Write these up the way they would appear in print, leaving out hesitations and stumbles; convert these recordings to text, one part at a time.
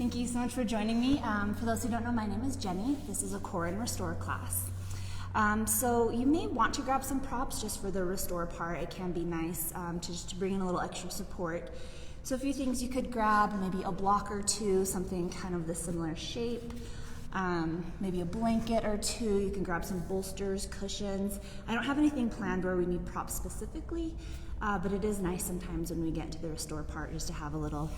Thank you so much for joining me. For those who don't know, my name is Jenny. This is a Core and Restore class. So you may want to grab some props just for the restore part. It can be nice to bring in a little extra support. So a few things you could grab, maybe a block or two, something kind of the similar shape, maybe a blanket or two. You can grab some bolsters, cushions. I don't have anything planned where we need props specifically, but it is nice sometimes when we get to the restore part just to have a little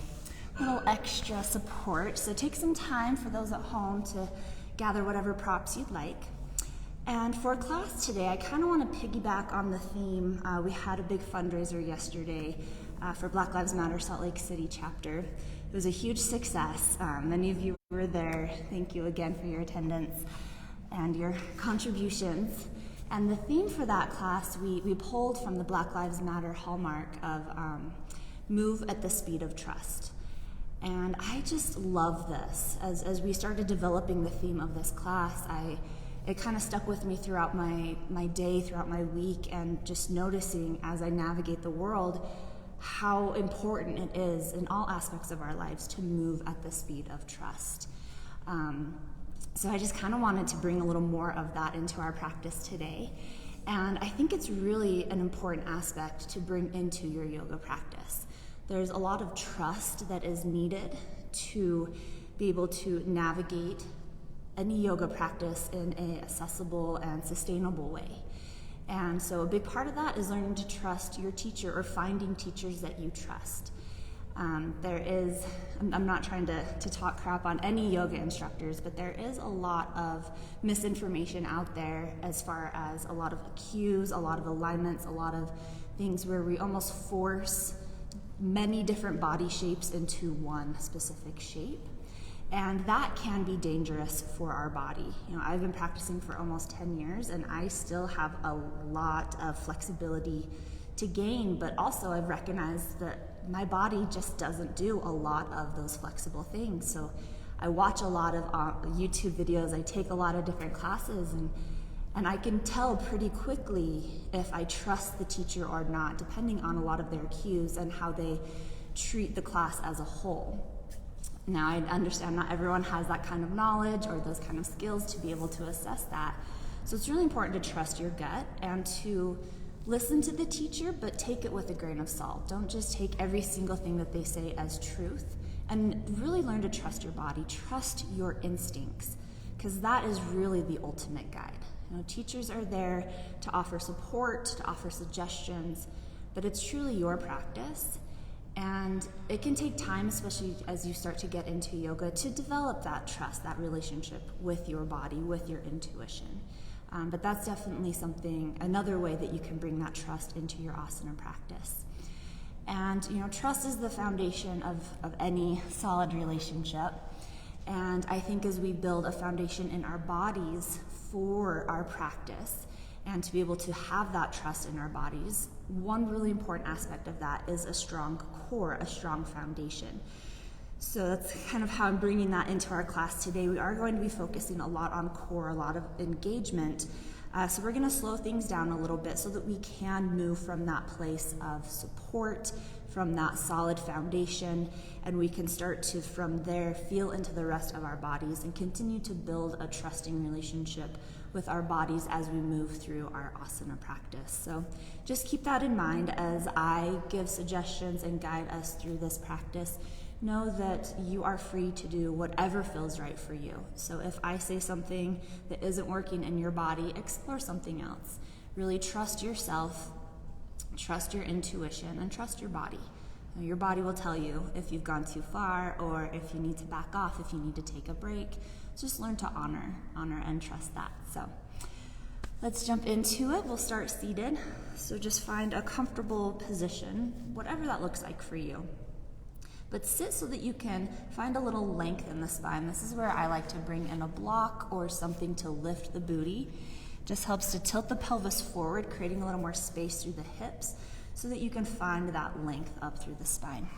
extra support. So take some time for those at home to gather whatever props you'd like. And for class today, I kind of want to piggyback on the theme. We had a big fundraiser yesterday for Black Lives Matter Salt Lake City chapter. It was a huge success. Many of you were there. Thank you again for your attendance and your contributions. And the theme for that class, we pulled from the Black Lives Matter hallmark of move at the speed of trust. And I just love this. As we started developing the theme of this class, it kind of stuck with me throughout my day, throughout my week, and just noticing as I navigate the world how important it is in all aspects of our lives to move at the speed of trust. So I just kind of wanted to bring a little more of that into our practice today. And I think it's really an important aspect to bring into your yoga practice. There's a lot of trust that is needed to be able to navigate any yoga practice in an accessible and sustainable way. And so a big part of that is learning to trust your teacher or finding teachers that you trust. I'm not trying to talk crap on any yoga instructors, but there is a lot of misinformation out there as far as a lot of cues, a lot of alignments, a lot of things where we almost force many different body shapes into one specific shape. And that can be dangerous for our body. I've been practicing for almost 10 years and I still have a lot of flexibility to gain, but also I've recognized that my body just doesn't do a lot of those flexible things. So I watch a lot of YouTube videos, I take a lot of different classes, and I can tell pretty quickly if I trust the teacher or not, depending on a lot of their cues and how they treat the class as a whole. Now, I understand not everyone has that kind of knowledge or those kind of skills to be able to assess that. So it's really important to trust your gut and to listen to the teacher, but take it with a grain of salt. Don't just take every single thing that they say as truth, and really learn to trust your body, trust your instincts, because that is really the ultimate guide. Teachers are there to offer support, to offer suggestions, but it's truly your practice. And it can take time, especially as you start to get into yoga, to develop that trust, that relationship with your body, with your intuition. But that's definitely another way that you can bring that trust into your asana practice. And trust is the foundation of any solid relationship. And I think as we build a foundation in our bodies for our practice, and to be able to have that trust in our bodies, one really important aspect of that is a strong core, a strong foundation. So that's kind of how I'm bringing that into our class today. We are going to be focusing a lot on core, a lot of engagement. So we're going to slow things down a little bit so that we can move from that place of support, from that solid foundation, and we can start to, from there, feel into the rest of our bodies and continue to build a trusting relationship with our bodies as we move through our asana practice. So just keep that in mind as I give suggestions and guide us through this practice. Know that you are free to do whatever feels right for you. So if I say something that isn't working in your body, explore something else. Really trust yourself, trust your intuition, and trust your body. Your body will tell you if you've gone too far or if you need to back off, if you need to take a break. Just learn to honor and trust that. So let's jump into it. We'll start seated. So just find a comfortable position, whatever that looks like for you. But sit so that you can find a little length in the spine. This is where I like to bring in a block or something to lift the booty. Just helps to tilt the pelvis forward, creating a little more space through the hips so that you can find that length up through the spine.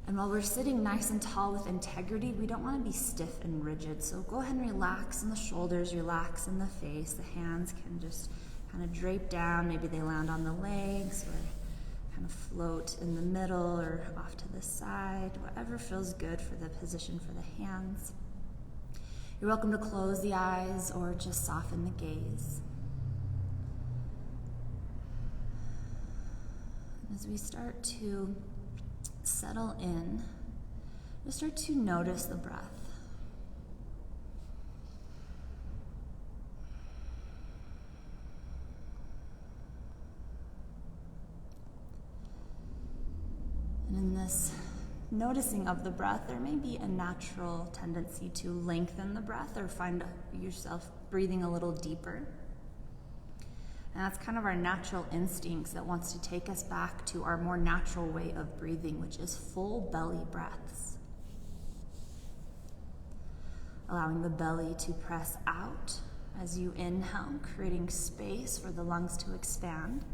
And while we're sitting nice and tall with integrity, we don't want to be stiff and rigid. So go ahead and relax in the shoulders, relax in the face. The hands can just kind of drape down. Maybe they land on the legs or kind of float in the middle or off to the side, whatever feels good for the position for the hands. You're welcome to close the eyes or just soften the gaze. As we start to settle in, just start to notice the breath. And in this noticing of the breath, there may be a natural tendency to lengthen the breath or find yourself breathing a little deeper. And that's kind of our natural instincts that wants to take us back to our more natural way of breathing, which is full belly breaths. Allowing the belly to press out as you inhale, creating space for the lungs to expand.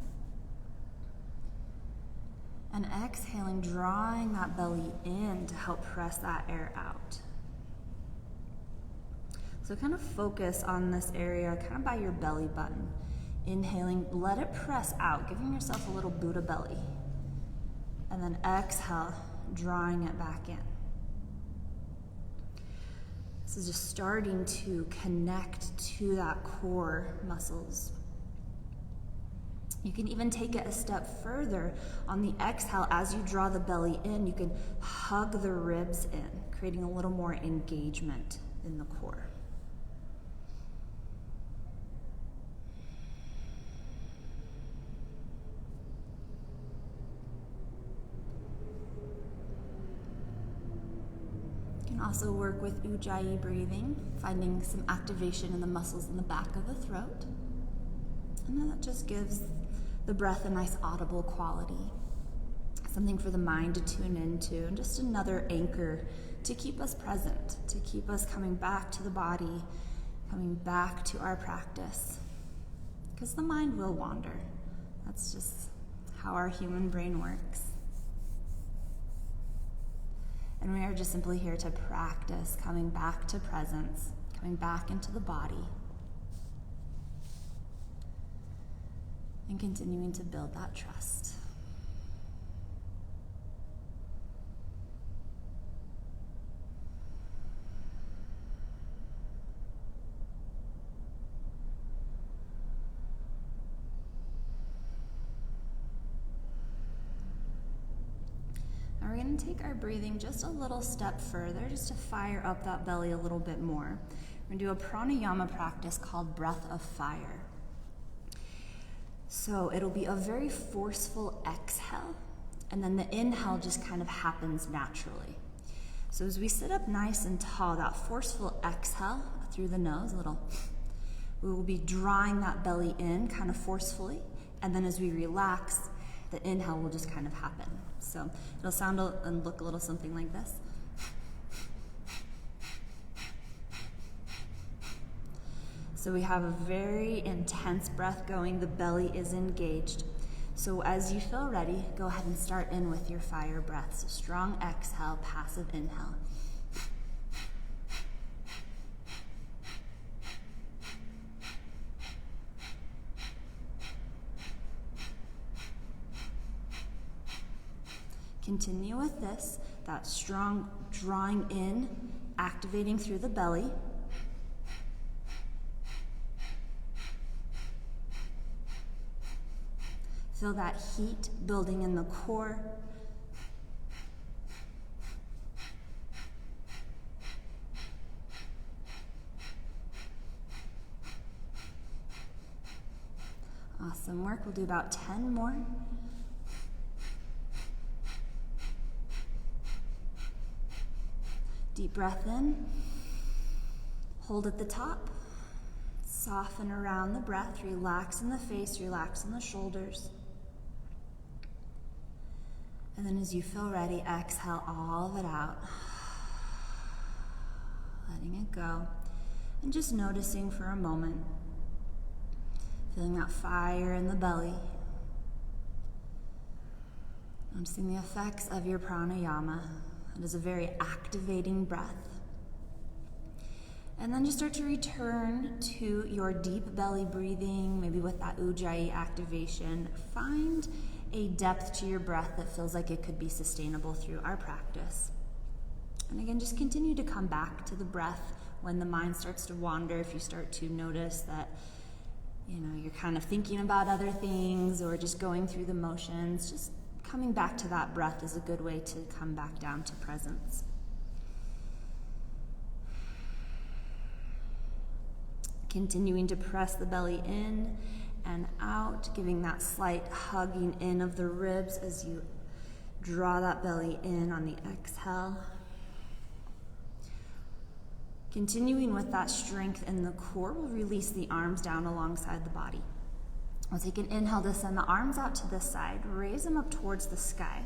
And exhaling, drawing that belly in to help press that air out. So kind of focus on this area, kind of by your belly button. Inhaling, let it press out, giving yourself a little Buddha belly. And then exhale, drawing it back in. This is just starting to connect to that core muscles. You can even take it a step further. On the exhale, as you draw the belly in, you can hug the ribs in, creating a little more engagement in the core. You can also work with Ujjayi breathing, finding some activation in the muscles in the back of the throat. And then that just gives the breath a nice audible quality, something for the mind to tune into, and just another anchor to keep us present, to keep us coming back to the body, coming back to our practice. Because the mind will wander. That's just how our human brain works. And we are just simply here to practice coming back to presence, coming back into the body, and continuing to build that trust. Now we're going to take our breathing just a little step further, just to fire up that belly a little bit more. We're going to do a pranayama practice called breath of fire. So it'll be a very forceful exhale, and then the inhale just kind of happens naturally. So as we sit up nice and tall, that forceful exhale through the nose, we will be drawing that belly in kind of forcefully, and then as we relax, the inhale will just kind of happen. So it'll sound and look a little something like this. So we have a very intense breath going, the belly is engaged. So as you feel ready, go ahead and start in with your fire breath. So strong exhale, passive inhale. Continue with this, that strong drawing in, activating through the belly. Feel that heat building in the core. Awesome work. We'll do about 10 more. Deep breath in. Hold at the top. Soften around the breath. Relax in the face, relax in the shoulders. And then as you feel ready, exhale all of it out. Letting it go. And just noticing for a moment. Feeling that fire in the belly. Noticing the effects of your pranayama. It is a very activating breath. And then just start to return to your deep belly breathing, maybe with that Ujjayi activation. Find a depth to your breath that feels like it could be sustainable through our practice. And again, just continue to come back to the breath when the mind starts to wander. If you start to notice that, you're kind of thinking about other things or just going through the motions, just coming back to that breath is a good way to come back down to presence. Continuing to press the belly in and out, giving that slight hugging in of the ribs as you draw that belly in on the exhale. Continuing with that strength in the core, we'll release the arms down alongside the body. We'll take an inhale to send the arms out to the side, raise them up towards the sky.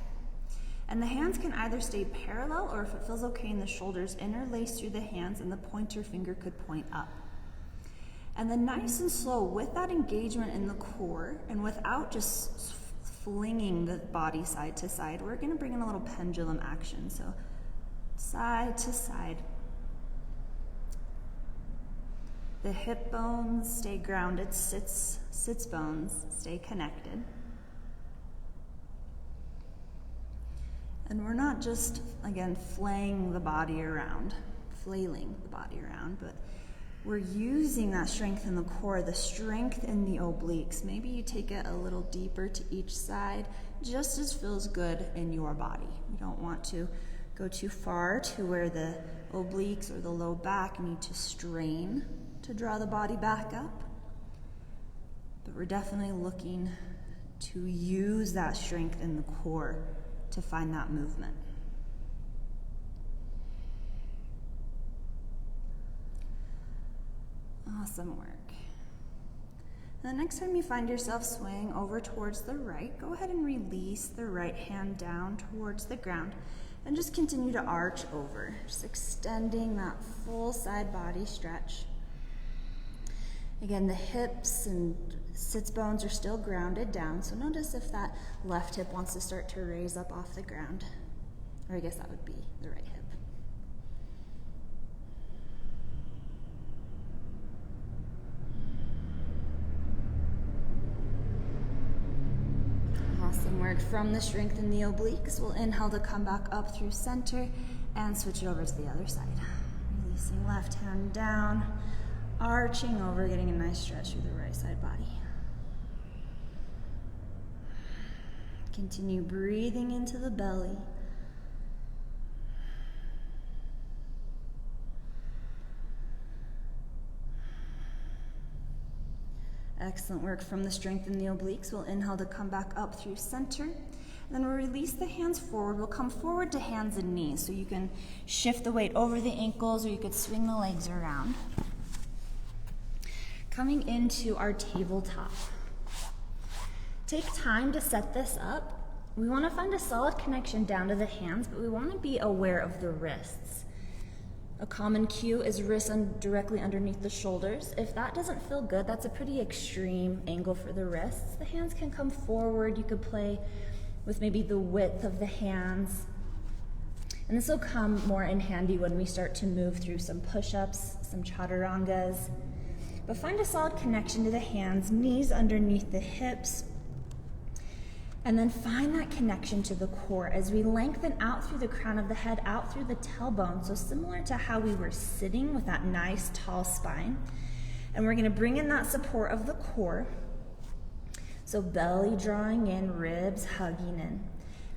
And the hands can either stay parallel, or if it feels okay in the shoulders, interlace through the hands and the pointer finger could point up. And then nice and slow, with that engagement in the core and without just flinging the body side to side, we're going to bring in a little pendulum action. So side to side. The hip bones stay grounded, sits bones stay connected. And we're not just, again, flailing the body around, but we're using that strength in the core, the strength in the obliques. Maybe you take it a little deeper to each side, just as feels good in your body. We don't want to go too far to where the obliques or the low back need to strain to draw the body back up. But we're definitely looking to use that strength in the core to find that movement. Awesome work. And the next time you find yourself swaying over towards the right, go ahead and release the right hand down towards the ground and just continue to arch over, just extending that full side body stretch. Again, the hips and sits bones are still grounded down, so notice if that left hip wants to start to raise up off the ground, or I guess that would be the right hip. Awesome work. From the strength in the obliques, we'll inhale to come back up through center and switch it over to the other side. Releasing left hand down, arching over, getting a nice stretch through the right side body. Continue breathing into the belly. Excellent work. From the strength in the obliques, we'll inhale to come back up through center. Then we'll release the hands forward. We'll come forward to hands and knees, so you can shift the weight over the ankles, or you could swing the legs around. Coming into our tabletop. Take time to set this up. We want to find a solid connection down to the hands, but we want to be aware of the wrists. A common cue is wrists directly underneath the shoulders. If that doesn't feel good, that's a pretty extreme angle for the wrists. The hands can come forward. You could play with maybe the width of the hands. And this will come more in handy when we start to move through some push-ups, some chaturangas. But find a solid connection to the hands, knees underneath the hips, and then find that connection to the core as we lengthen out through the crown of the head, out through the tailbone. So similar to how we were sitting with that nice tall spine. And we're gonna bring in that support of the core. So belly drawing in, ribs hugging in.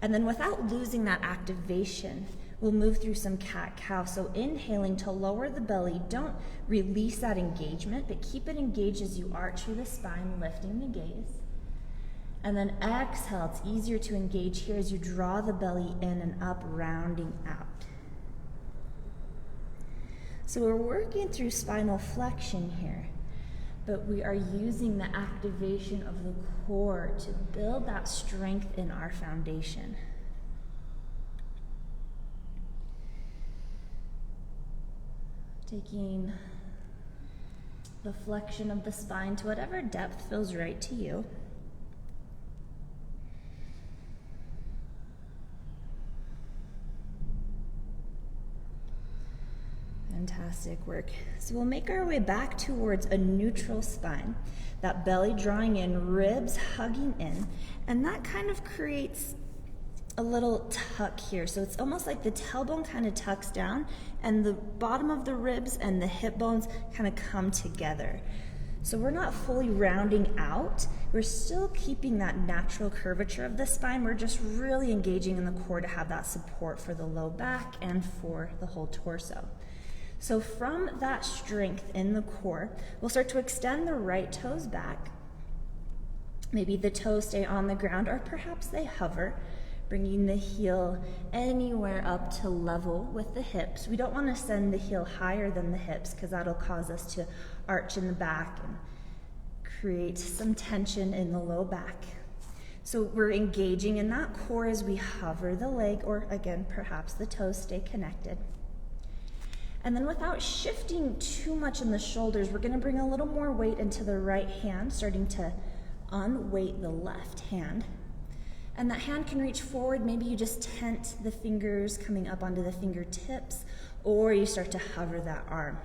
And then without losing that activation, we'll move through some cat-cow. So inhaling to lower the belly, don't release that engagement, but keep it engaged as you arch through the spine, lifting the gaze. And then exhale, it's easier to engage here as you draw the belly in and up, rounding out. So we're working through spinal flexion here, but we are using the activation of the core to build that strength in our foundation. Taking the flexion of the spine to whatever depth feels right to you. Fantastic work. So we'll make our way back towards a neutral spine, that belly drawing in, ribs hugging in, and that kind of creates a little tuck here. So it's almost like the tailbone kind of tucks down and the bottom of the ribs and the hip bones kind of come together. So we're not fully rounding out. We're still keeping that natural curvature of the spine. We're just really engaging in the core to have that support for the low back and for the whole torso. So from that strength in the core, we'll start to extend the right toes back. Maybe the toes stay on the ground, or perhaps they hover, bringing the heel anywhere up to level with the hips. We don't want to send the heel higher than the hips because that'll cause us to arch in the back and create some tension in the low back. So we're engaging in that core as we hover the leg, or again, perhaps the toes stay connected. And then without shifting too much in the shoulders, we're going to bring a little more weight into the right hand, starting to unweight the left hand. And that hand can reach forward. Maybe you just tent the fingers coming up onto the fingertips, or you start to hover that arm.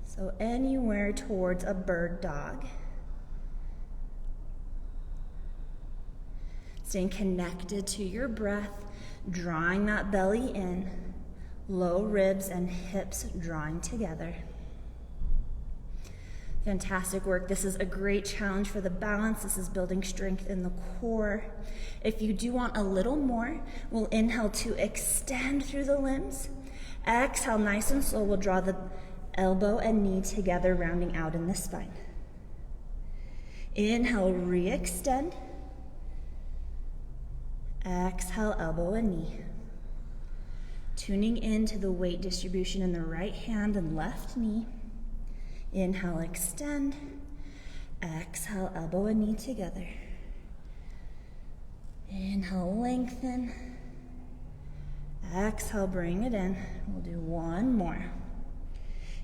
So anywhere towards a bird dog. Staying connected to your breath, drawing that belly in, low ribs and hips drawing together. Fantastic work. This is a great challenge for the balance. This is building strength in the core. If you do want a little more, we'll inhale to extend through the limbs. Exhale, nice and slow. We'll draw the elbow and knee together, rounding out in the spine. Inhale, re-extend. Exhale, elbow and knee. Tuning into the weight distribution in the right hand and left knee. Inhale, extend. Exhale, elbow and knee together. Inhale, lengthen. Exhale, bring it in. We'll do one more.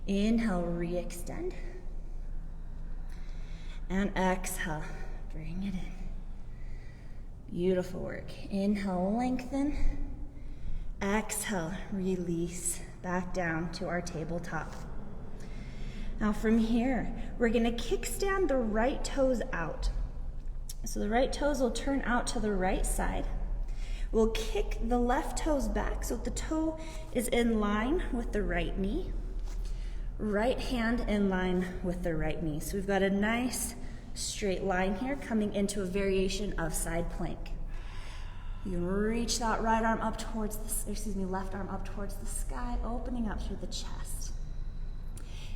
Inhale, re-extend. And exhale, bring it in. Beautiful work. Inhale, lengthen. Exhale, release back down to our tabletop. Now from here, we're going to kickstand the right toes out. So the right toes will turn out to the right side. We'll kick the left toes back so the toe is in line with the right knee. Right hand in line with the right knee. So we've got a nice straight line here coming into a variation of side plank. You can reach that right arm up towards left arm up towards the sky, opening up through the chest.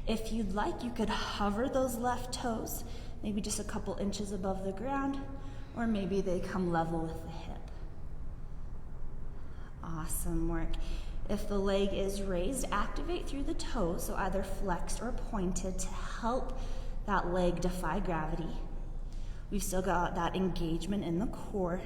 If you'd like, you could hover those left toes, maybe just a couple inches above the ground, or maybe they come level with the hip. Awesome work. If the leg is raised, activate through the toes, so either flexed or pointed to help that leg defy gravity. We've still got that engagement in the core.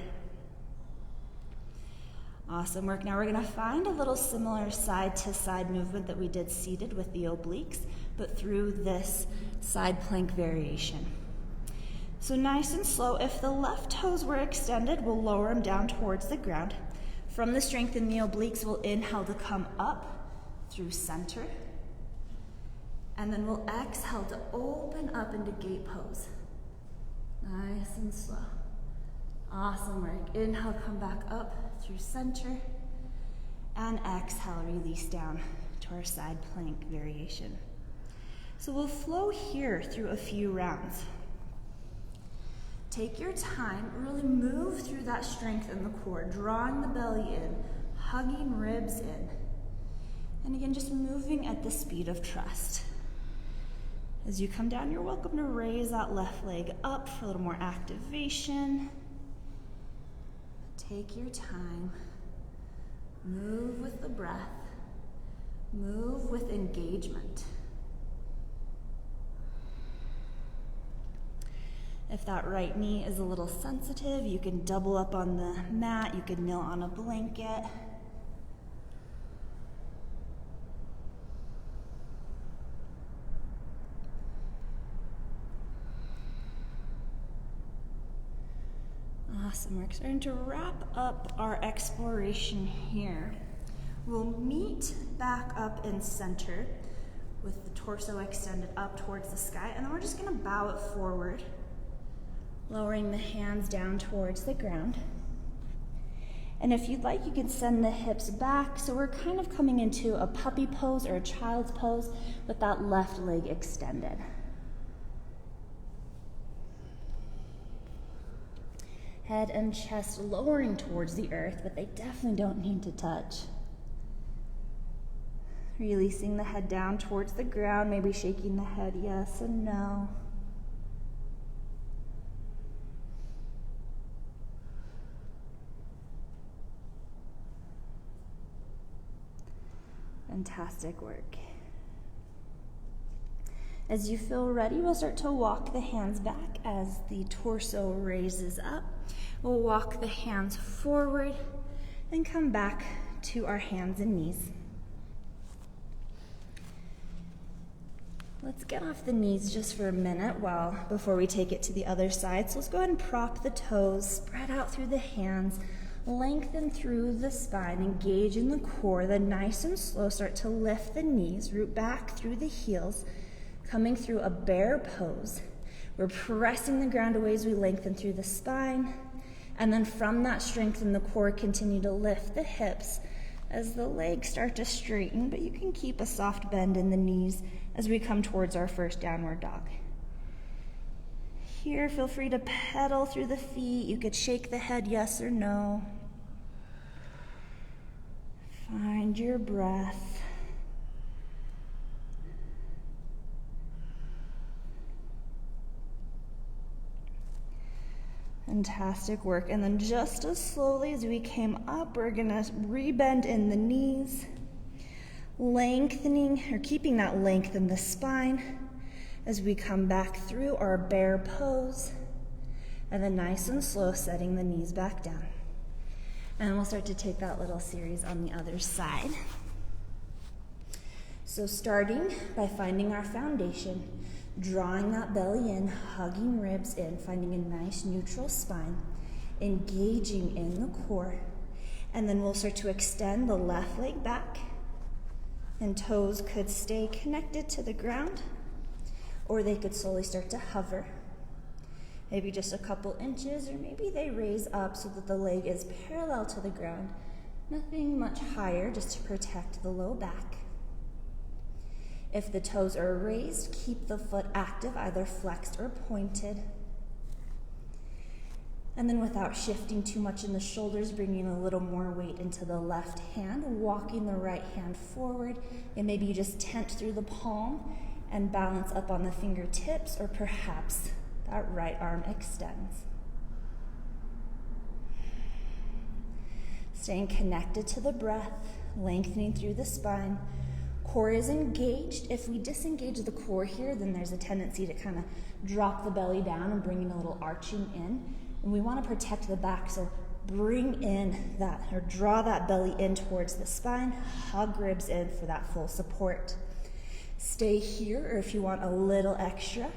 Awesome work. Now we're going to find a little similar side-to-side movement that we did seated with the obliques, but through this side plank variation. So nice and slow. If the left toes were extended, we'll lower them down towards the ground. From the strength in the obliques, we'll inhale to come up through center. And then we'll exhale to open up into gate pose. Nice and slow. Awesome work. Inhale, come back up through center. And exhale, release down to our side plank variation. So we'll flow here through a few rounds. Take your time, really move through that strength in the core, drawing the belly in, hugging ribs in. And again, just moving at the speed of trust. As you come down, you're welcome to raise that left leg up for a little more activation. Take your time. Move with the breath. Move with engagement. If that right knee is a little sensitive, you can double up on the mat, you can kneel on a blanket. Awesome. We're starting to wrap up our exploration here We'll meet back up in center with the torso extended up towards the sky, and then we're just gonna bow it forward, lowering the hands down towards the ground. And if you'd like, you can send the hips back, so we're kind of coming into a puppy pose or a child's pose with that left leg extended. Head and chest lowering towards the earth, but they definitely don't need to touch. Releasing the head down towards the ground, maybe shaking the head yes and no. Fantastic work. As you feel ready, we'll start to walk the hands back as the torso raises up. We'll walk the hands forward and come back to our hands and knees. Let's get off the knees just for a minute before we take it to the other side. So let's go ahead and prop the toes, spread out through the hands, lengthen through the spine, engage in the core, then nice and slow start to lift the knees, root back through the heels, coming through a bear pose. We're pressing the ground away as we lengthen through the spine, and then from that strength in the core, continue to lift the hips as the legs start to straighten, but you can keep a soft bend in the knees as we come towards our first downward dog. Here, feel free to pedal through the feet. You could shake the head yes or no. Find your breath. Fantastic work. And then just as slowly as we came up, we're gonna rebend in the knees, lengthening or keeping that length in the spine as we come back through our bear pose, and then nice and slow setting the knees back down. And we'll start to take that little series on the other side. So starting by finding our foundation, drawing that belly in, hugging ribs in, finding a nice neutral spine, engaging in the core, and then we'll start to extend the left leg back, and toes could stay connected to the ground, or they could slowly start to hover, maybe just a couple inches, or maybe they raise up so that the leg is parallel to the ground, nothing much higher, just to protect the low back. If the toes are raised, keep the foot active, either flexed or pointed. And then without shifting too much in the shoulders, bringing a little more weight into the left hand, walking the right hand forward, and maybe you just tent through the palm and balance up on the fingertips, or perhaps that right arm extends. Staying connected to the breath, lengthening through the spine. Core is engaged. If we disengage the core here, then there's a tendency to kind of drop the belly down and bring in a little arching in. And we want to protect the back, so bring in that, or draw that belly in towards the spine, hug ribs in for that full support. Stay here, or if you want a little extra,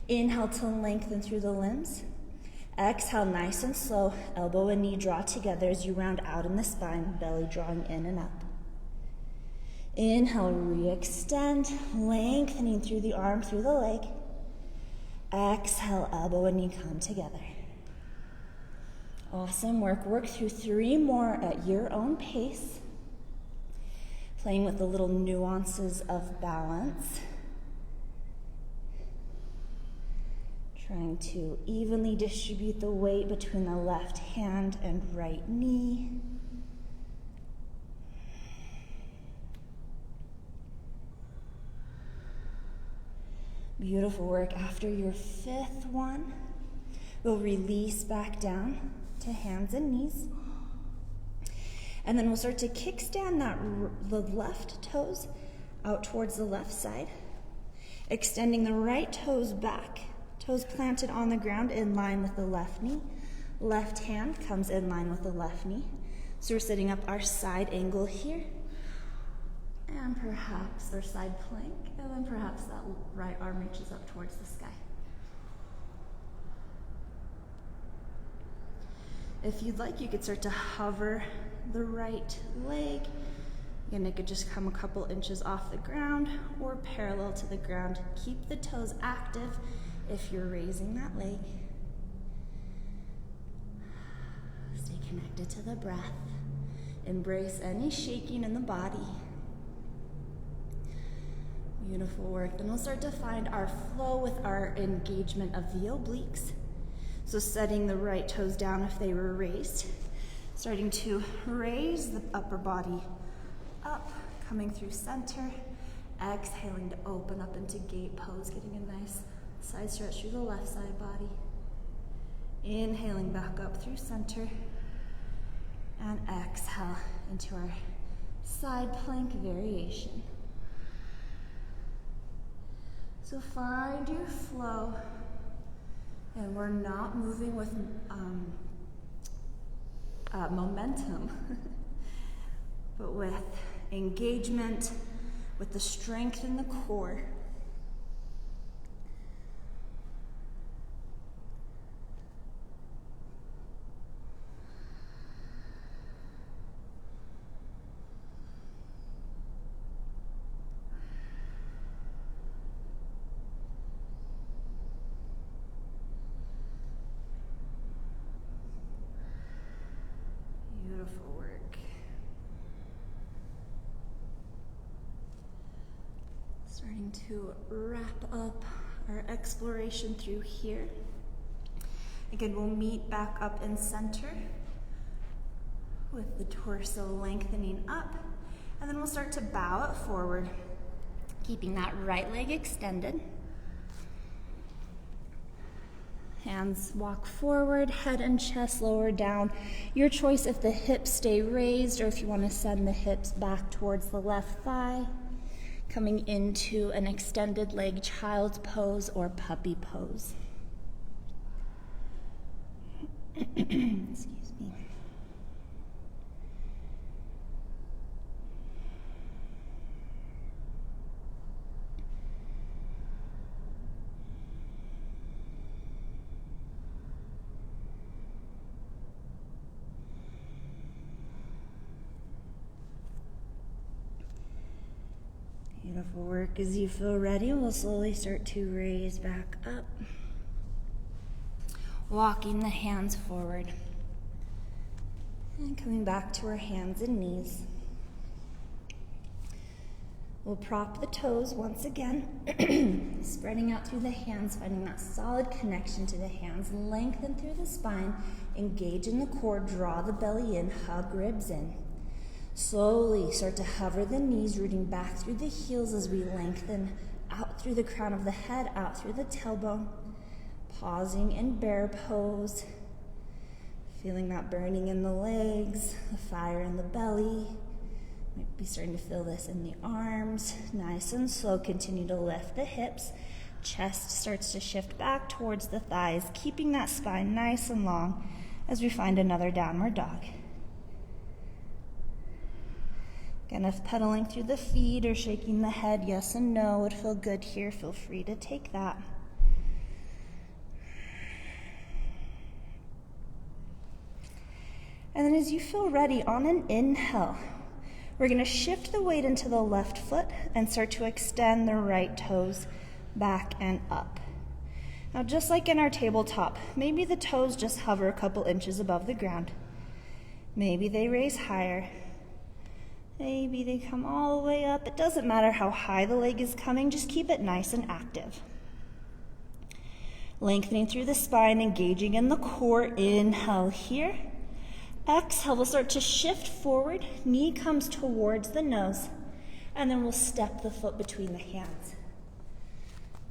inhale to lengthen through the limbs. Exhale, nice and slow, elbow and knee draw together as you round out in the spine, belly drawing in and up. Inhale, re-extend, lengthening through the arm, through the leg. Exhale, elbow and knee come together. Awesome work. Work through 3 more at your own pace, playing with the little nuances of balance. Trying to evenly distribute the weight between the left hand and right knee. Beautiful work. After your 5th one, we'll release back down to hands and knees. And then we'll start to kickstand the left toes out towards the left side, extending the right toes back, toes planted on the ground in line with the left knee. Left hand comes in line with the left knee. So we're setting up our side angle here, and perhaps our side plank, and then perhaps that right arm reaches up towards the sky. If you'd like, you could start to hover the right leg, Again, it could just come a couple inches off the ground or parallel to the ground. Keep the toes active if you're raising that leg. Stay connected to the breath. Embrace any shaking in the body. Beautiful work. Then we'll start to find our flow with our engagement of the obliques. So setting the right toes down if they were raised. Starting to raise the upper body up, coming through center. Exhaling to open up into gate pose, getting a nice side stretch through the left side body. Inhaling back up through center. And exhale into our side plank variation. So find your flow. And we're not moving with momentum, but with engagement, with the strength in the core. Beautiful work. Starting to wrap up our exploration through here. Again, we'll meet back up in center with the torso lengthening up, and then we'll start to bow it forward, keeping that right leg extended. Hands walk forward, head and chest lower down. Your choice if the hips stay raised or if you want to send the hips back towards the left thigh. Coming into an extended leg child's pose or puppy pose. Excuse me. Beautiful work. As you feel ready, we'll slowly start to raise back up. Walking the hands forward. And coming back to our hands and knees. We'll prop the toes once again, spreading out through the hands, finding that solid connection to the hands. Lengthen through the spine, engage in the core, draw the belly in, hug ribs in. Slowly start to hover the knees, rooting back through the heels as we lengthen out through the crown of the head, out through the tailbone. Pausing in bear pose. Feeling that burning in the legs, the fire in the belly. Might be starting to feel this in the arms. Nice and slow, continue to lift the hips. Chest starts to shift back towards the thighs, keeping that spine nice and long as we find another downward dog. Again, if pedaling through the feet or shaking the head, yes and no would feel good here, feel free to take that. And then as you feel ready, on an inhale, we're going to shift the weight into the left foot and start to extend the right toes back and up. Now, just like in our tabletop, maybe the toes just hover a couple inches above the ground. Maybe they raise higher. Maybe they come all the way up. It doesn't matter how high the leg is coming, just keep it nice and active. Lengthening through the spine, engaging in the core. Inhale here. Exhale, we'll start to shift forward. Knee comes towards the nose. And then we'll step the foot between the hands.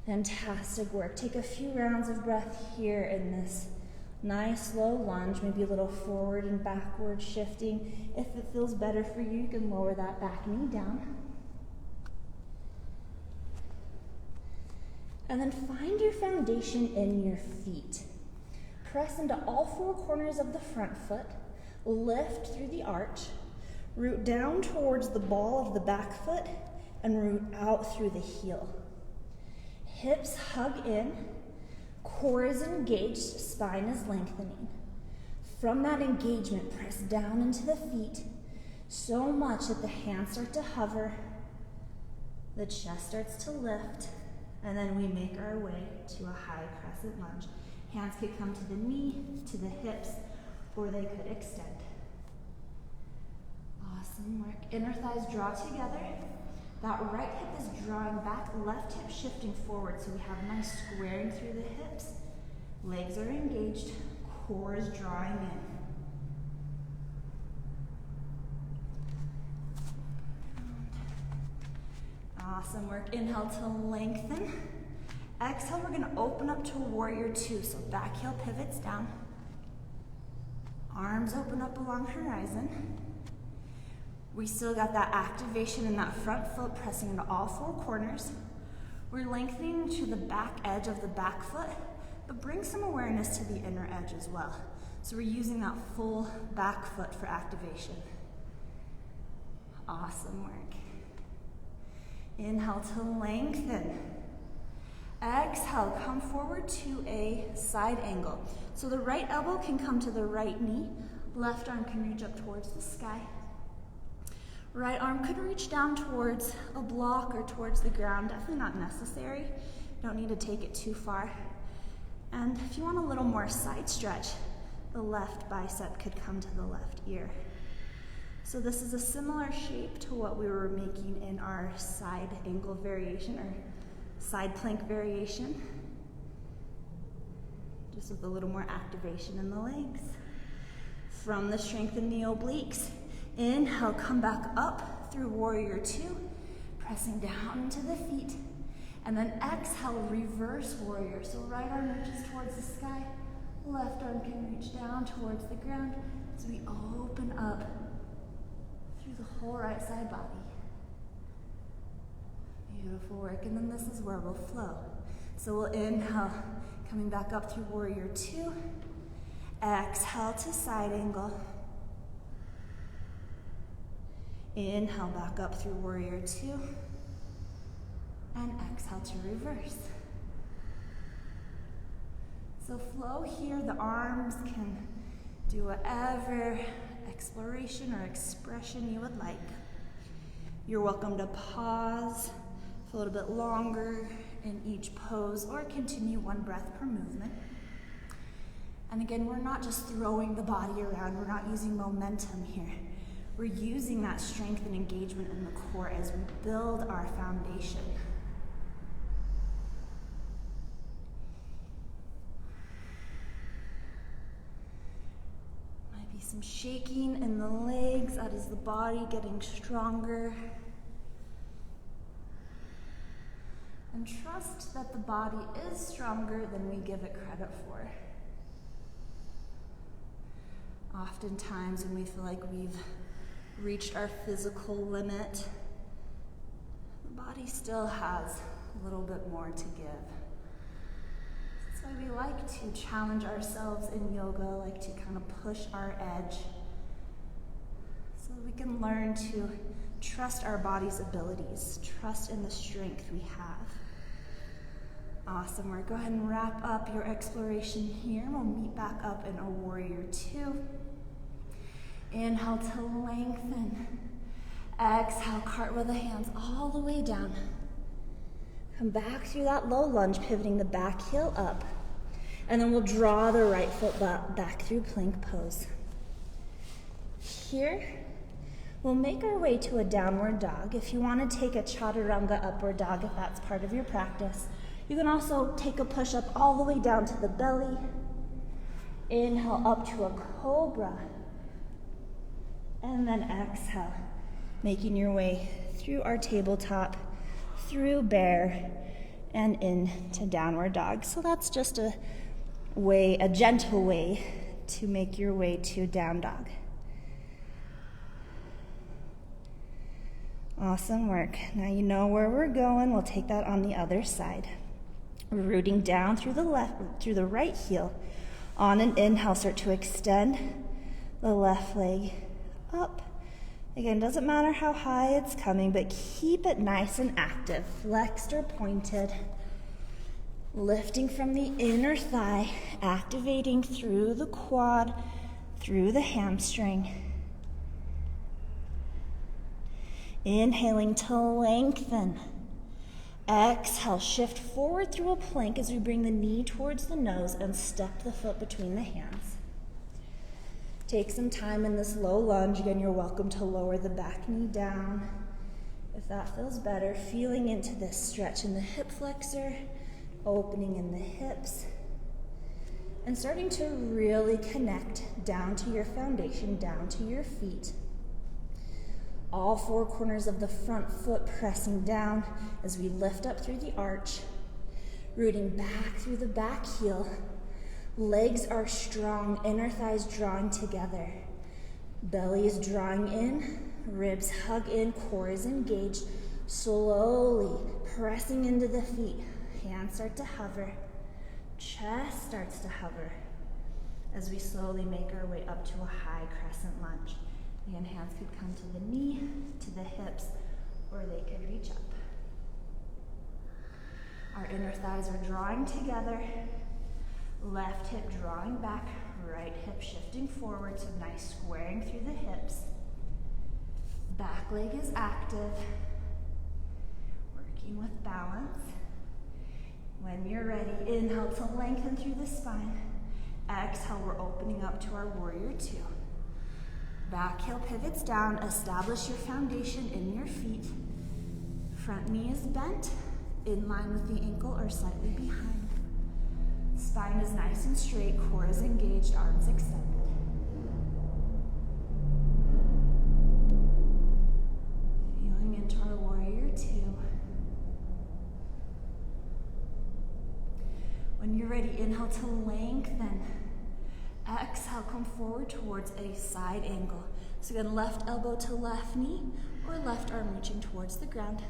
Fantastic work. Take a few rounds of breath here in this nice low lunge, maybe a little forward and backward shifting. If it feels better for you, you can lower that back knee down. And then find your foundation in your feet. Press into all four corners of the front foot. Lift through the arch. Root down towards the ball of the back foot and root out through the heel. Hips hug in. Core is engaged, spine is lengthening. From that engagement, press down into the feet. so much that the hands start to hover, the chest starts to lift, and then we make our way to a high crescent lunge. Hands could come to the knee, to the hips, or they could extend. Awesome work. Inner thighs draw together. That right hip is drawing back, left hip shifting forward, so we have nice squaring through the hips. Legs are engaged, core is drawing in. Awesome work. Inhale to lengthen. Exhale, we're gonna open up to warrior two. So back heel pivots down. Arms open up along horizon. We still got that activation in that front foot, pressing into all four corners. We're lengthening to the back edge of the back foot, but bring some awareness to the inner edge as well. So we're using that full back foot for activation. Awesome work. Inhale to lengthen. Exhale, come forward to a side angle. So the right elbow can come to the right knee, left arm can reach up towards the sky. Right arm could reach down towards a block or towards the ground, definitely not necessary. Don't need to take it too far. And if you want a little more side stretch, the left bicep could come to the left ear. So this is a similar shape to what we were making in our side angle variation or side plank variation, just with a little more activation in the legs. From the strength in the obliques, inhale, come back up through warrior two, pressing down into the feet, and then exhale, reverse warrior. So right arm reaches towards the sky, left arm can reach down towards the ground, so we open up through the whole right side body. Beautiful work, and then this is where we'll flow. So we'll inhale, coming back up through warrior two, exhale to side angle. Inhale back up through warrior two, and exhale to reverse. So flow here, the arms can do whatever exploration or expression you would like. You're welcome to pause for a little bit longer in each pose or continue one breath per movement. And again, we're not just throwing the body around, we're not using momentum here. We're using that strength and engagement in the core as we build our foundation. Might be some shaking in the legs, that is the body getting stronger. And trust that the body is stronger than we give it credit for. Oftentimes when we feel like we've reached our physical limit, the body still has a little bit more to give. That's why we like to challenge ourselves in yoga, like to kind of push our edge, so that we can learn to trust our body's abilities, trust in the strength we have. Awesome work. Go ahead and wrap up your exploration here. We'll meet back up in a warrior two. Inhale to lengthen. Exhale, cartwheel the hands all the way down. Come back through that low lunge, pivoting the back heel up. And then we'll draw the right foot back through plank pose. Here, we'll make our way to a downward dog. If you want to take a chaturanga upward dog, if that's part of your practice, you can also take a push-up all the way down to the belly. Inhale up to a cobra. And then exhale, making your way through our tabletop, through bear, and into downward dog. So that's just a gentle way to make your way to down dog. Awesome work. Now you know where we're going. We'll take that on the other side. We're rooting down through the right heel. On an inhale, start to extend the left leg up. Again, doesn't matter how high it's coming, but keep it nice and active, flexed or pointed. Lifting from the inner thigh, activating through the quad, through the hamstring. Inhaling to lengthen. Exhale, shift forward through a plank as we bring the knee towards the nose and step the foot between the hands. Take some time in this low lunge. Again, you're welcome to lower the back knee down. If that feels better, feeling into this stretch in the hip flexor, opening in the hips, and starting to really connect down to your foundation, down to your feet. All four corners of the front foot pressing down as we lift up through the arch, rooting back through the back heel. Legs are strong, inner thighs drawing together. Belly is drawing in, ribs hug in, core is engaged. Slowly pressing into the feet. Hands start to hover. Chest starts to hover as we slowly make our way up to a high crescent lunge. Again, hands could come to the knee, to the hips, or they could reach up. Our inner thighs are drawing together. Left hip drawing back, right hip shifting forward, so nice squaring through the hips. Back leg is active. Working with balance. When you're ready, inhale to lengthen through the spine. Exhale, we're opening up to our warrior two. Back heel pivots down, establish your foundation in your feet. Front knee is bent, in line with the ankle or slightly behind. Spine is nice and straight, core is engaged, arms extended. Feeling into our warrior two. When you're ready, inhale to lengthen. Exhale, come forward towards a side angle. So again, left elbow to left knee or left arm reaching towards the ground.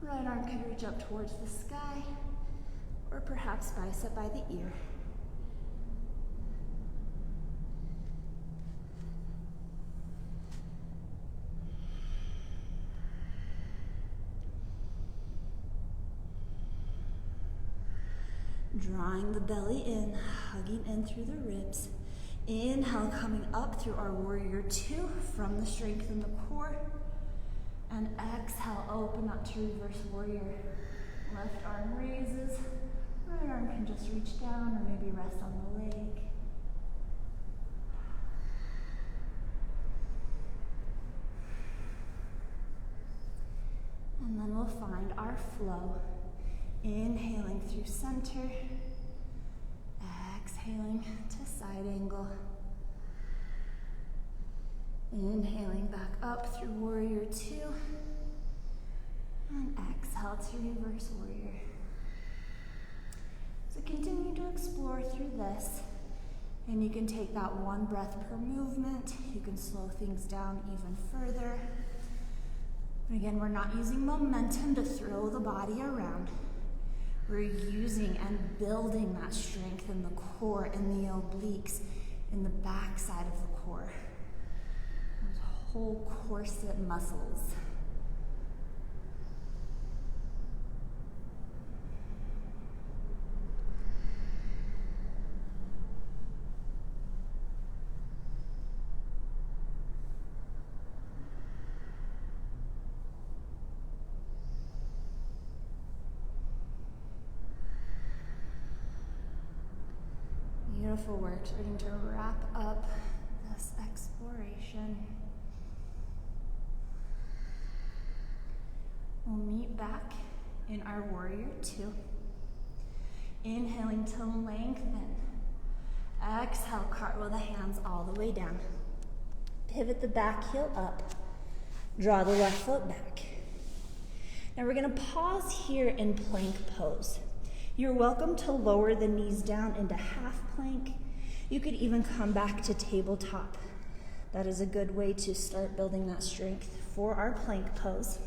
Right arm can reach up towards the sky or perhaps bicep by the ear. Drawing the belly in, hugging in through the ribs. Inhale, coming up through our warrior two from the strength in the core. And exhale, open up to reverse warrior. Left arm raises, right arm can just reach down or maybe rest on the leg. And then we'll find our flow. Inhaling through center, exhaling to side angle. Inhaling back up through warrior two, and exhale to reverse warrior. So continue to explore through this, and you can take that one breath per movement. You can slow things down even further. Again, we're not using momentum to throw the body around. We're using and building that strength in the core, in the obliques, in the back side of the core. Those whole corset muscles. Beautiful work. Starting to wrap up this exploration. We'll meet back in our warrior two. Inhaling to lengthen. Exhale, cartwheel the hands all the way down. Pivot the back heel up. Draw the left foot back. Now we're going to pause here in plank pose. You're welcome to lower the knees down into half plank. You could even come back to tabletop. That is a good way to start building that strength for our plank pose.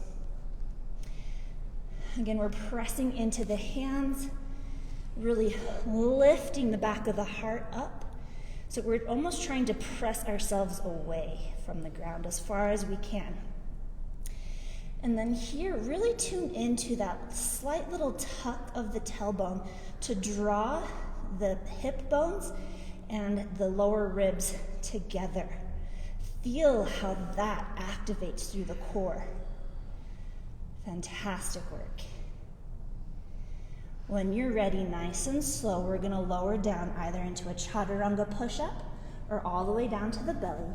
Again, we're pressing into the hands, really lifting the back of the heart up. So we're almost trying to press ourselves away from the ground as far as we can. And then here, really tune into that slight little tuck of the tailbone to draw the hip bones and the lower ribs together. Feel how that activates through the core. Fantastic work. When you're ready, nice and slow, we're going to lower down either into a chaturanga push-up or all the way down to the belly.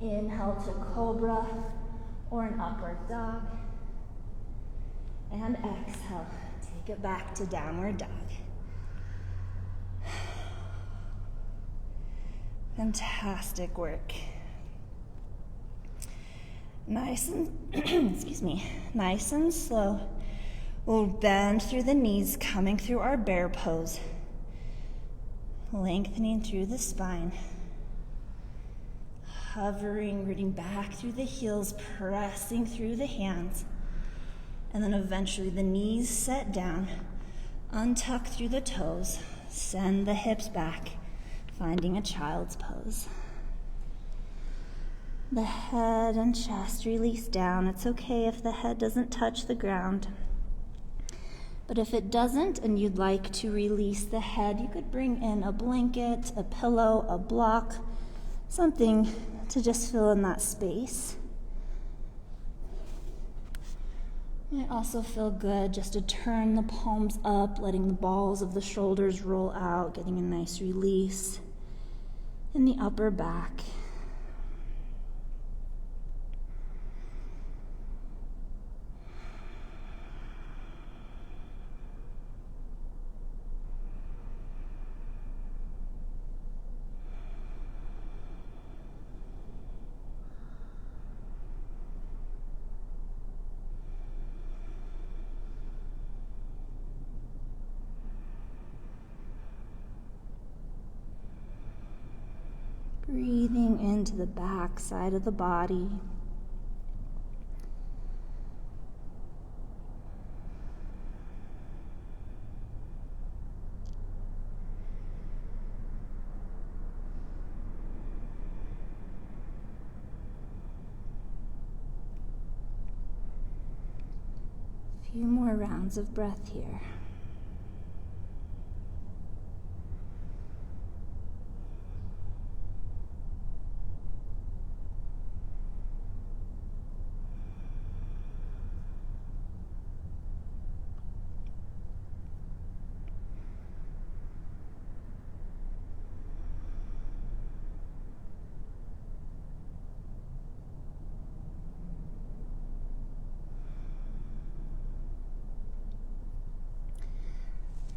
Inhale to cobra or an upward dog. And exhale, take it back to downward dog. Fantastic work. Nice and, excuse me, nice and slow. We'll bend through the knees, coming through our bear pose. Lengthening through the spine. Hovering, rooting back through the heels, pressing through the hands. And then eventually the knees set down, untuck through the toes, send the hips back, finding a child's pose. The head and chest release down. It's okay if the head doesn't touch the ground. But if it doesn't and you'd like to release the head, you could bring in a blanket, a pillow, a block, something to just fill in that space. It might also feel good just to turn the palms up, letting the balls of the shoulders roll out, getting a nice release in the upper back. Breathing into the back side of the body. A few more rounds of breath here.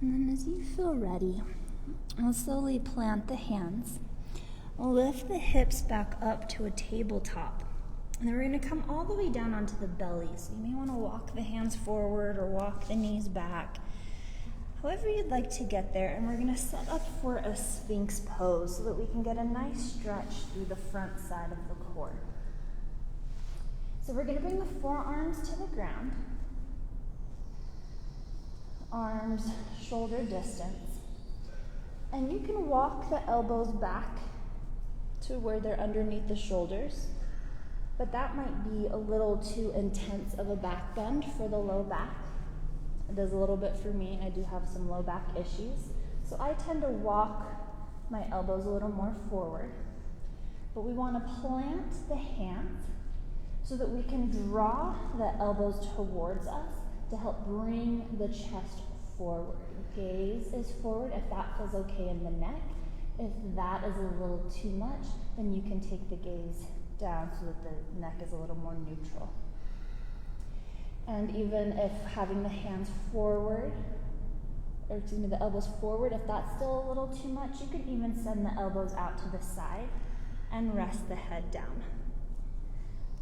And then as you feel ready, I'll slowly plant the hands. I'll lift the hips back up to a tabletop. And then we're going to come all the way down onto the belly. So you may want to walk the hands forward or walk the knees back. However you'd like to get there. And we're going to set up for a Sphinx pose so that we can get a nice stretch through the front side of the core. So we're going to bring the forearms to the ground. Arms shoulder distance. And you can walk the elbows back to where they're underneath the shoulders, but that might be a little too intense of a back bend for the low back. It does a little bit for me. I do have some low back issues, so I tend to walk my elbows a little more forward. But we want to plant the hands so that we can draw the elbows towards us to help bring the chest forward. Gaze is forward if that feels okay in the neck. If that is a little too much, then you can take the gaze down so that the neck is a little more neutral. And even if having the hands forward, or excuse me, the elbows forward, if that's still a little too much, you can even send the elbows out to the side and rest the head down.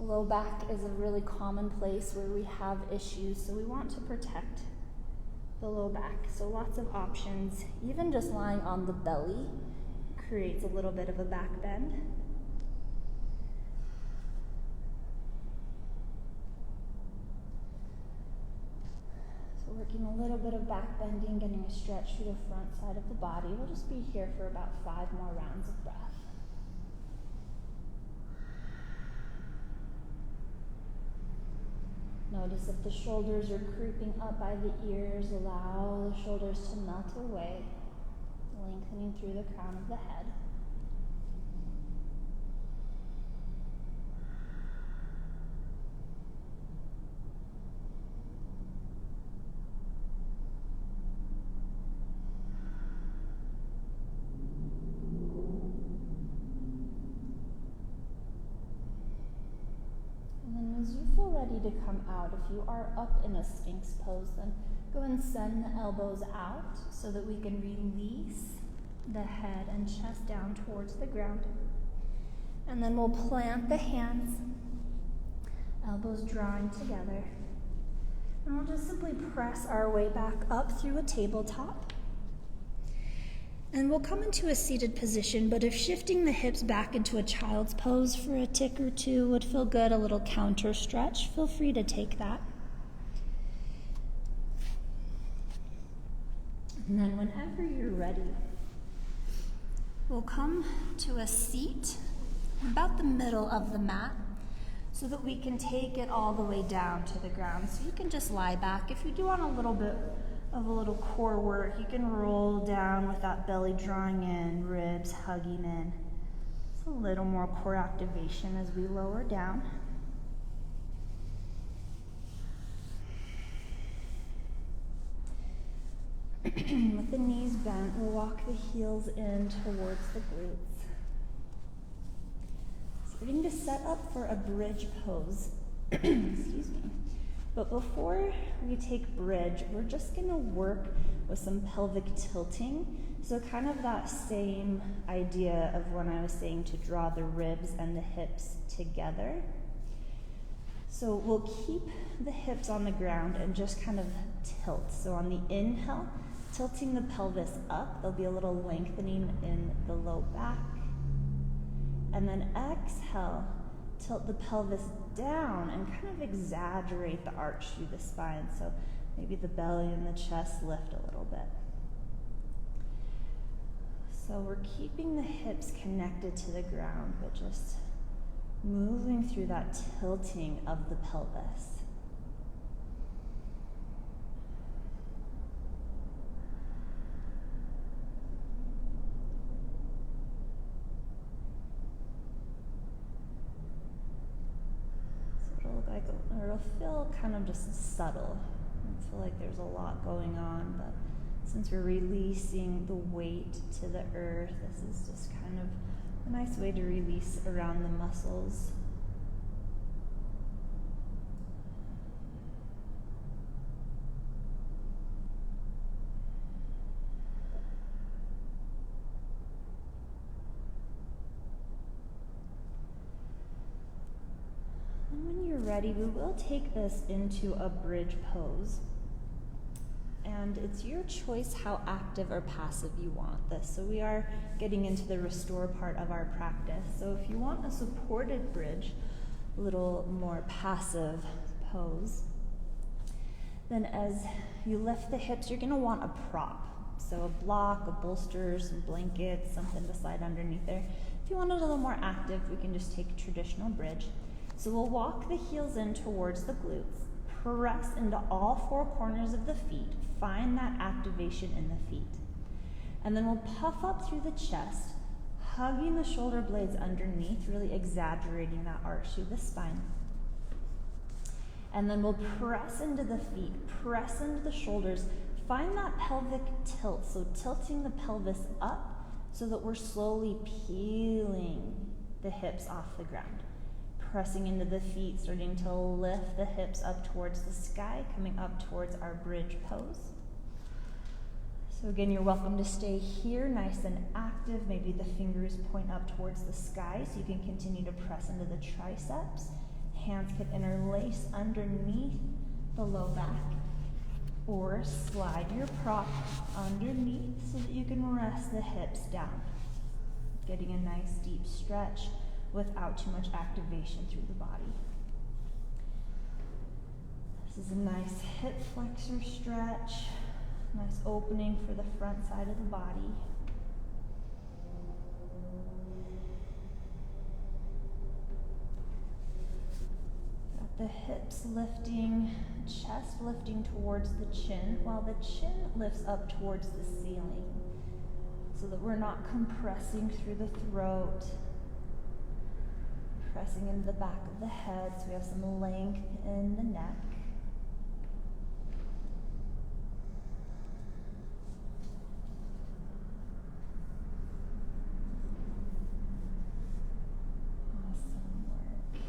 Low back is a really common place where we have issues, so we want to protect the low back. So lots of options. Even just lying on the belly creates a little bit of a back bend. So working a little bit of back bending, getting a stretch through the front side of the body. We'll just be here for about 5 more rounds of breath. Notice if the shoulders are creeping up by the ears, allow the shoulders to melt away, lengthening through the crown of the head. as you feel ready to come out, if you are up in a Sphinx pose, then go and send the elbows out so that we can release the head and chest down towards the ground. And then we'll plant the hands, elbows drawing together. And we'll just simply press our way back up through a tabletop. And we'll come into a seated position, but if shifting the hips back into a child's pose for a tick or two would feel good, a little counter stretch, feel free to take that. And then whenever you're ready, we'll come to a seat about the middle of the mat so that we can take it all the way down to the ground. So you can just lie back. If you do want a little bit of a little core work, you can roll down with that belly drawing in, ribs hugging in. It's a little more core activation as we lower down. With the knees bent, we'll walk the heels in towards the glutes. So we're going to set up for a bridge pose. Excuse me. But before we take bridge, we're just going to work with some pelvic tilting. So kind of that same idea of when I was saying to draw the ribs and the hips together. So we'll keep the hips on the ground and just kind of tilt. So on the inhale, tilting the pelvis up, there'll be a little lengthening in the low back. And then exhale, tilt the pelvis down and kind of exaggerate the arch through the spine. So maybe the belly and the chest lift a little bit. So we're keeping the hips connected to the ground, but just moving through that tilting of the pelvis. Or it'll feel kind of just subtle. I feel like there's a lot going on, but since we're releasing the weight to the earth, this is just kind of a nice way to release around the muscles. Ready, we will take this into a bridge pose, and it's your choice how active or passive you want this. So we are getting into the restore part of our practice. So if you want a supported bridge, a little more passive pose, then as you lift the hips, you're going to want a prop. So a block, a bolster, some blankets, something to slide underneath there. If you want it a little more active, we can just take a traditional bridge. So we'll walk the heels in towards the glutes, press into all four corners of the feet, find that activation in the feet. And then we'll puff up through the chest, hugging the shoulder blades underneath, really exaggerating that arch through the spine. And then we'll press into the feet, press into the shoulders, find that pelvic tilt, so tilting the pelvis up so that we're slowly peeling the hips off the ground. Pressing into the feet, starting to lift the hips up towards the sky, coming up towards our bridge pose. So again, you're welcome to stay here, nice and active. Maybe the fingers point up towards the sky so you can continue to press into the triceps. Hands can interlace underneath the low back, or slide your prop underneath so that you can rest the hips down. Getting a nice deep stretch without too much activation through the body. This is a nice hip flexor stretch, nice opening for the front side of the body. Got the hips lifting, chest lifting towards the chin, while the chin lifts up towards the ceiling, so that we're not compressing through the throat. Pressing into the back of the head so we have some length in the neck. Awesome work.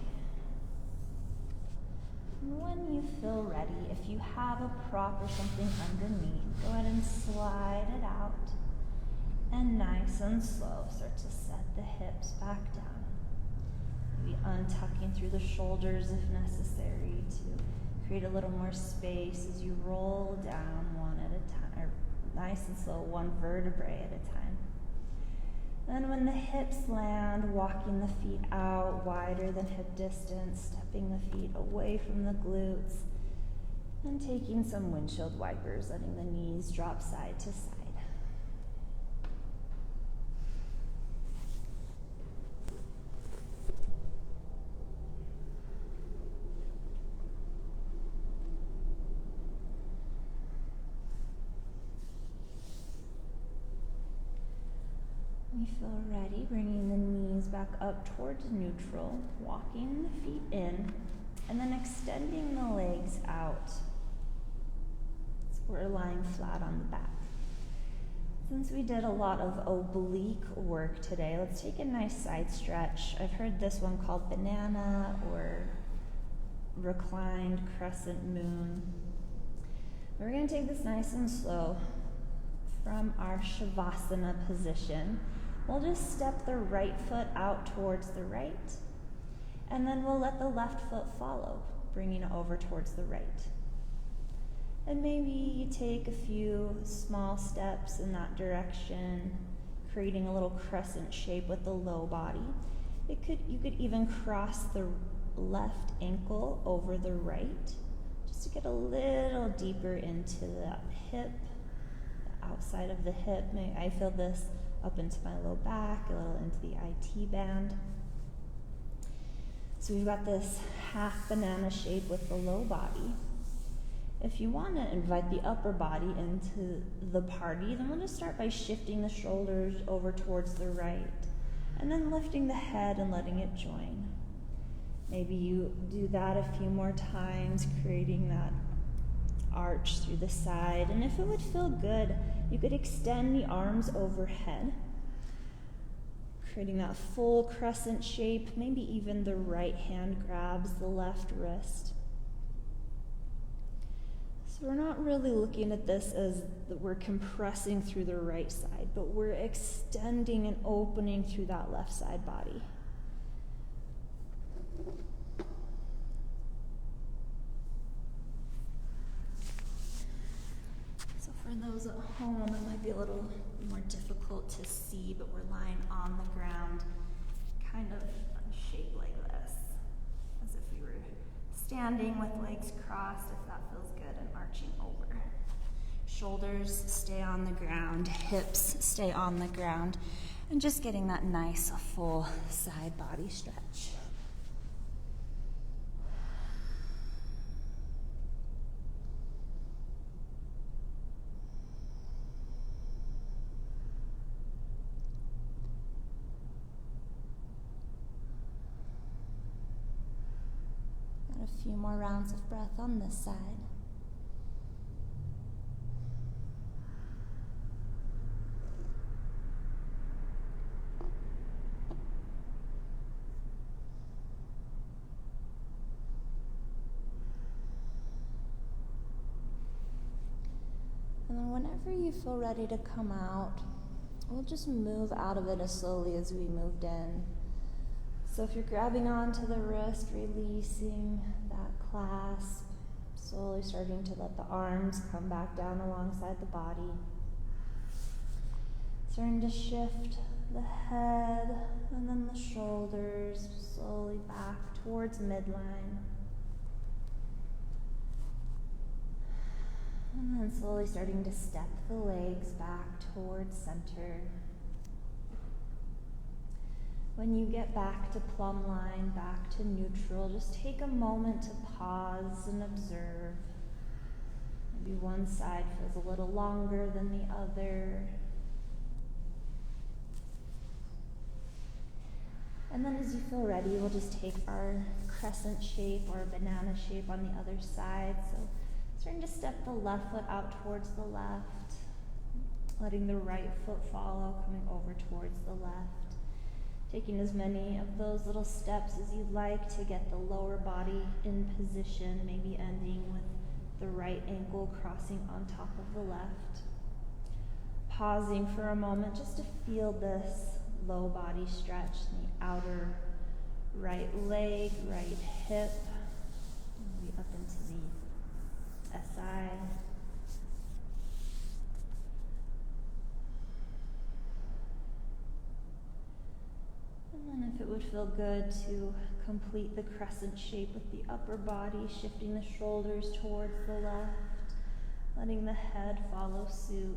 And when you feel ready, if you have a prop or something underneath, go ahead and slide it out. And nice and slow, start to set the hips back down. Maybe untucking through the shoulders if necessary to create a little more space as you roll down one at a time, or nice and slow, one vertebrae at a time. Then when the hips land, walking the feet out wider than hip distance, stepping the feet away from the glutes, and taking some windshield wipers, letting the knees drop side to side. You feel ready, bringing the knees back up towards neutral, walking the feet in, and then extending the legs out. So we're lying flat on the back. Since we did a lot of oblique work today, let's take a nice side stretch. I've heard this one called banana or reclined crescent moon. We're going to take this nice and slow from our Shavasana position. We'll just step the right foot out towards the right, and then we'll let the left foot follow, bringing it over towards the right. And maybe you take a few small steps in that direction, creating a little crescent shape with the low body. You could even cross the left ankle over the right, just to get a little deeper into that hip, the outside of the hip. I feel this up into my low back, a little into the IT band. So we've got this half banana shape with the low body. If you want to invite the upper body into the party, then we'll just start by shifting the shoulders over towards the right, and then lifting the head and letting it join. Maybe you do that a few more times, creating that arch through the side. And if it would feel good, you could extend the arms overhead, creating that full crescent shape. Maybe even the right hand grabs the left wrist. So we're not really looking at this as that we're compressing through the right side, but we're extending and opening through that left side body. For those at home, it might be a little more difficult to see, but we're lying on the ground, kind of shaped like this, as if we were standing with legs crossed, if that feels good, and arching over. Shoulders stay on the ground, hips stay on the ground, and just getting that nice full side body stretch. A few more rounds of breath on this side. And then whenever you feel ready to come out, we'll just move out of it as slowly as we moved in. So if you're grabbing onto the wrist, releasing that clasp, slowly starting to let the arms come back down alongside the body. Starting to shift the head and then the shoulders slowly back towards midline. And then slowly starting to step the legs back towards center. When you get back to plumb line, back to neutral, just take a moment to pause and observe. Maybe one side feels a little longer than the other. And then as you feel ready, we'll just take our crescent shape or banana shape on the other side. So starting to step the left foot out towards the left, letting the right foot follow, coming over towards the left. Taking as many of those little steps as you'd like to get the lower body in position, maybe ending with the right ankle crossing on top of the left. Pausing for a moment just to feel this low body stretch in the outer right leg, right hip, maybe up into the SI. And then if it would feel good to complete the crescent shape with the upper body, shifting the shoulders towards the left, letting the head follow suit.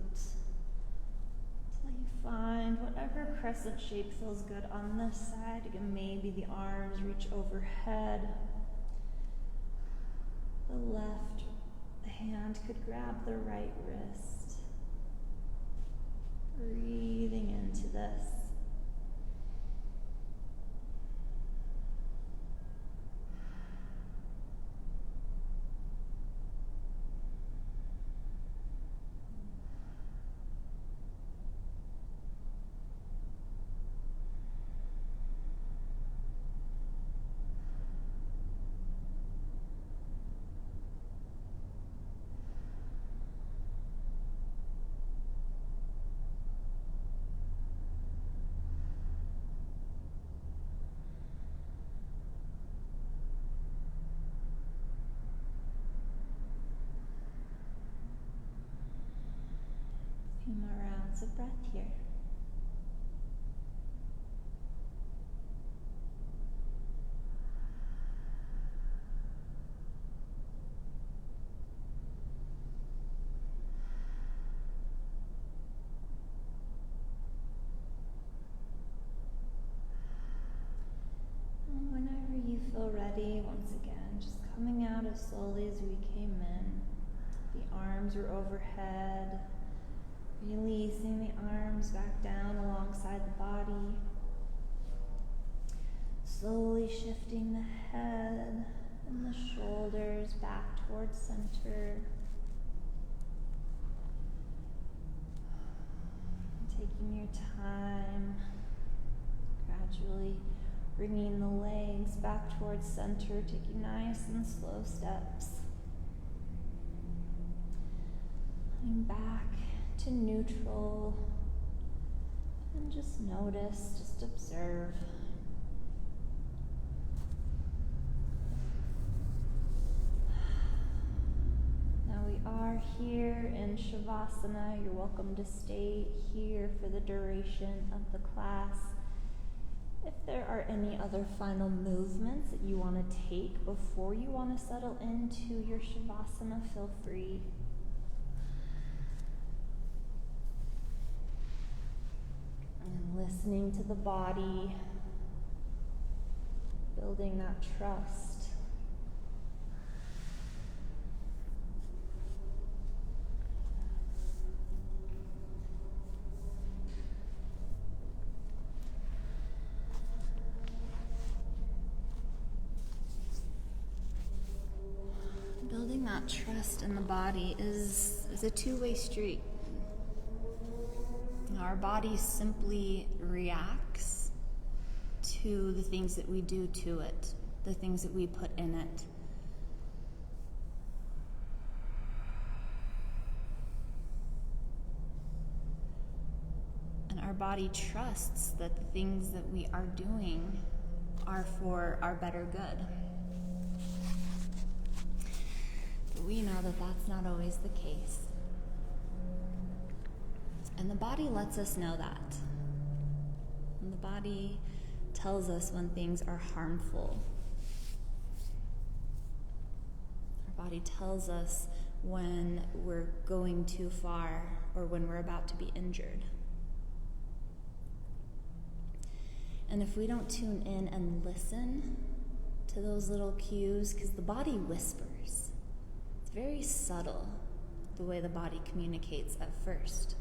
Till you find whatever crescent shape feels good on this side. Again, maybe the arms reach overhead. The left hand could grab the right wrist. Breathing into this. A few more rounds of breath here. And whenever you feel ready, once again, just coming out as slowly as we came in. The arms are overhead. Releasing the arms back down alongside the body. Slowly shifting the head and the shoulders back towards center. Taking your time, gradually bringing the legs back towards center, taking nice and slow steps. Coming back to neutral, and just notice, just observe. Now we are here in Shavasana. You're welcome to stay here for the duration of the class. If there are any other final movements that you want to take before you want to settle into your Shavasana, feel free. And listening to the body, building that trust. Building that trust in the body is a two-way street. Our body simply reacts to the things that we do to it, the things that we put in it. And our body trusts that the things that we are doing are for our better good. But we know that that's not always the case. And the body lets us know that. And the body tells us when things are harmful. Our body tells us when we're going too far or when we're about to be injured. And if we don't tune in and listen to those little cues, because the body whispers. It's very subtle, the way the body communicates at first.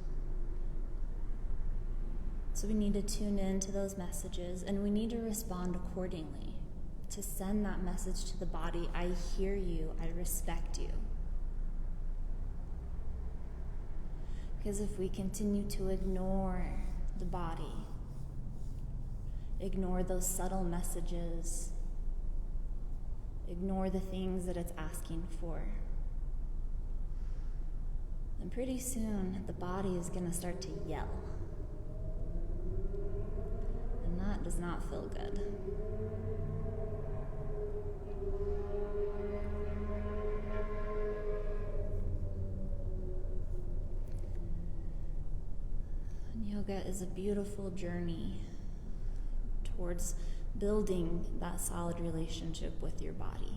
So we need to tune in to those messages, and we need to respond accordingly to send that message to the body. I hear you, I respect you. Because if we continue to ignore the body, Ignore those subtle messages. Ignore the things that it's asking for. And pretty soon, the body is going to start to yell. And that does not feel good. And yoga is a beautiful journey towards building that solid relationship with your body.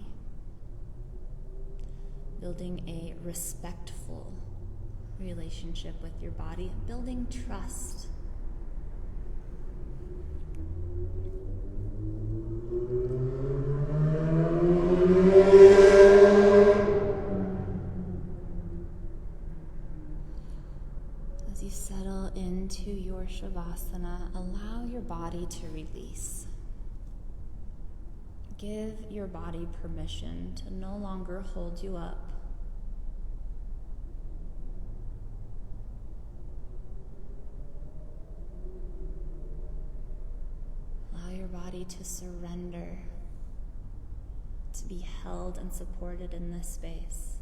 Building a respectful relationship with your body, building trust. As you settle into your Shavasana, allow your body to release. Give your body permission to no longer hold you up. Allow your body to surrender, to be held and supported in this space.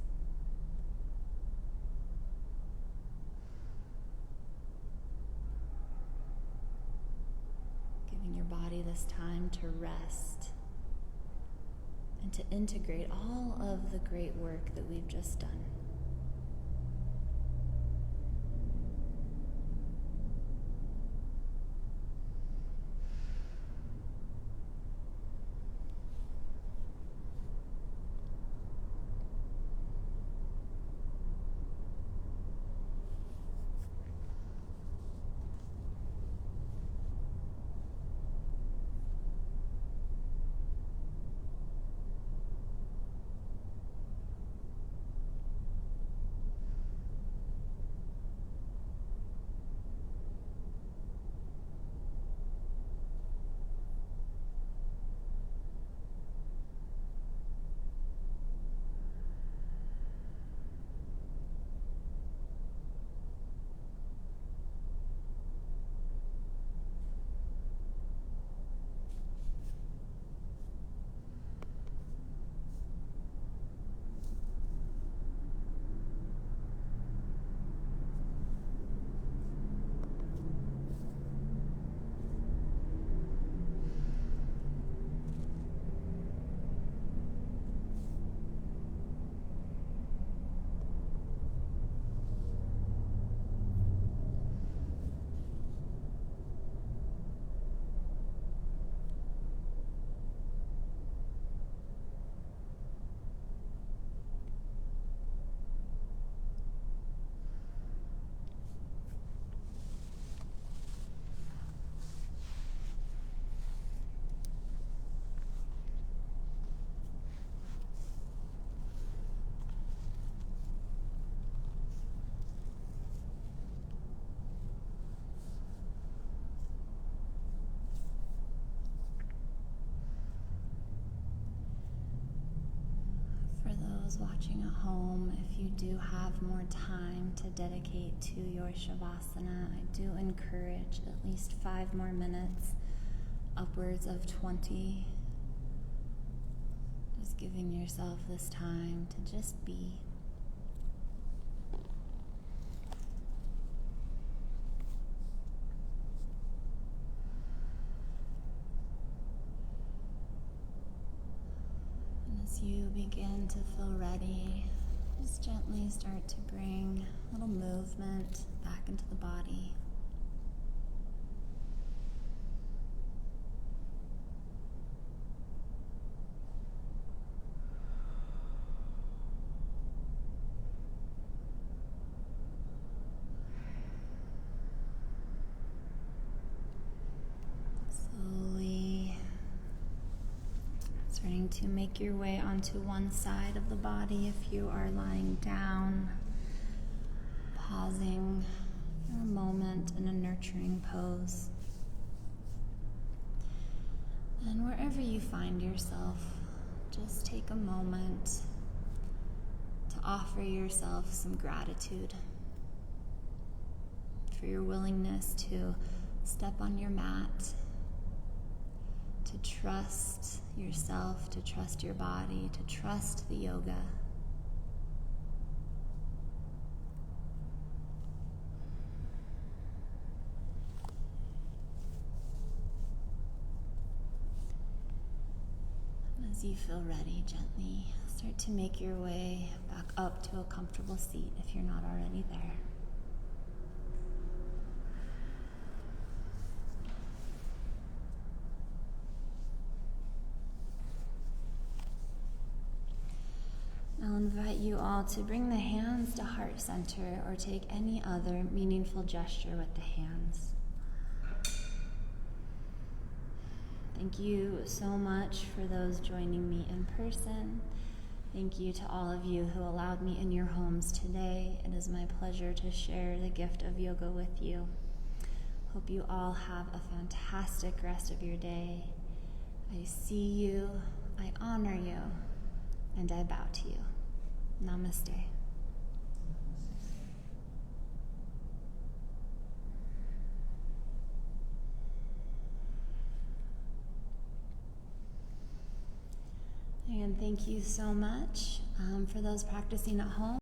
Giving your body this time to rest and to integrate all of the great work that we've just done. Watching at home, if you do have more time to dedicate to your Shavasana, I do encourage at least 5 more minutes, upwards of 20. Just giving yourself this time to just be. As you begin to feel ready, just gently start to bring a little movement back into the body. Starting to make your way onto one side of the body if you are lying down, pausing for a moment in a nurturing pose. And wherever you find yourself, just take a moment to offer yourself some gratitude for your willingness to step on your mat, to trust yourself, to trust your body, to trust the yoga. As you feel ready, gently start to make your way back up to a comfortable seat if you're not already there. I'll invite you all to bring the hands to heart center or take any other meaningful gesture with the hands. Thank you so much for those joining me in person. Thank you to all of you who allowed me in your homes today. It is my pleasure to share the gift of yoga with you. Hope you all have a fantastic rest of your day. I see you, I honor you, and I bow to you. Namaste. And thank you so much for those practicing at home.